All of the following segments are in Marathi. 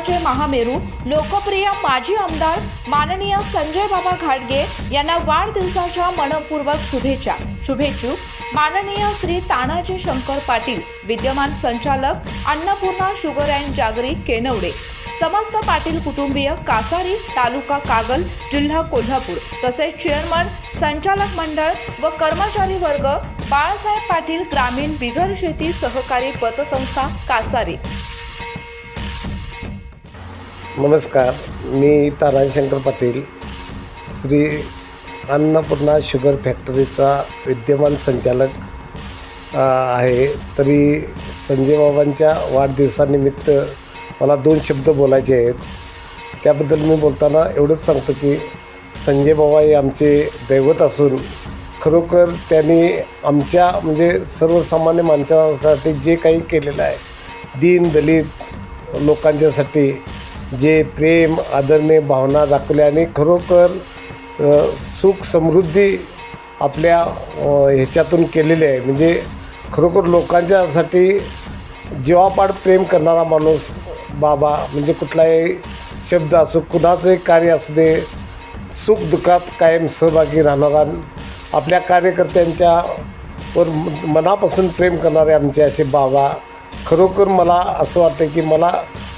विकासाचे महामेरू लोकप्रिय माजी आमदार माननीय संजय बाबा घाटगे यांना वाढदिवसाच्या मनपूर्वक शुभेच्छुक माननीय श्री तानाजी शंकर पाटील, विद्यमान संचालक अन्नपूर्णा शुगर अँड जागरी केनवडे, समस्त पाटील कुटुंबीय कासारी, तालुका कागल, जिल्हा कोल्हापूर, तसेच चेअरमन, संचालक मंडळ व कर्मचारी वर्ग, बाळासाहेब पाटील ग्रामीण बिगर शेती सहकारी पतसंस्था कासारी। नमस्कार, मी तानाजी शंकर पाटील, श्री अन्नपूर्णा शुगर फॅक्टरीचा विद्यमान संचालक आहे। तरी संजय बाबांच्या वाढदिवसानिमित्त मला 2 शब्द बोलायचे आहेत। त्याबद्दल मी बोलताना एवढंच सांगतो की संजय बाबा हे आमचे दैवत असून खरोखर त्यांनी आमच्या म्हणजे सर्वसामान्य माणसासाठी जे काही केलेलं आहे, दीन दलित लोकांच्यासाठी जे प्रेम आदरणीय भावना दाखवल्या आणि खरोखर सुख समृद्धी आपल्या ह्याच्यातून केलेली आहे। म्हणजे खरोखर लोकांच्यासाठी जीवापाड प्रेम करणारा माणूस बाबा, म्हणजे कुठलाही शब्द असो, कुणाचंही कार्य असू दे, सुख दुःखात कायम सहभागी राहणारा, आपल्या कार्यकर्त्यांच्यावर मनापासून प्रेम करणारे आमचे असे बाबा। खरोखर मला असं वाटतं की मला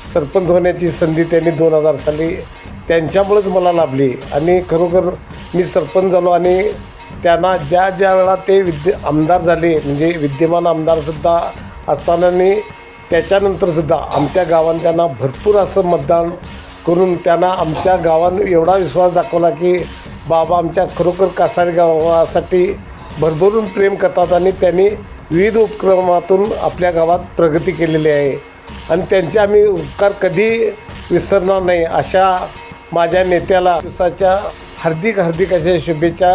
सरपंच होण्याची संधी त्यांनी 2000 साली त्यांच्यामुळेच मला लाभली आणि खरोखर मी सरपंच झालो आणि त्यांना ज्या वेळा ते आमदार झाले, म्हणजे विद्यमान आमदारसुद्धा असताना त्याच्यानंतरसुद्धा आमच्या गावात त्यांना भरपूर असं मतदान करून त्यांना आमच्या गावात एवढा विश्वास दाखवला की बाबा आमच्या खरोखर कासारी गावासाठी भरभरून प्रेम करतात आणि त्यांनी विविध उपक्रमातून आपल्या गावात प्रगती केलेली आहे आणि त्यांचे आम्ही उपकार कधी विसरणार नाही। अशा माझ्या नेत्याला दिवसाच्या हार्दिक अशा शुभेच्छा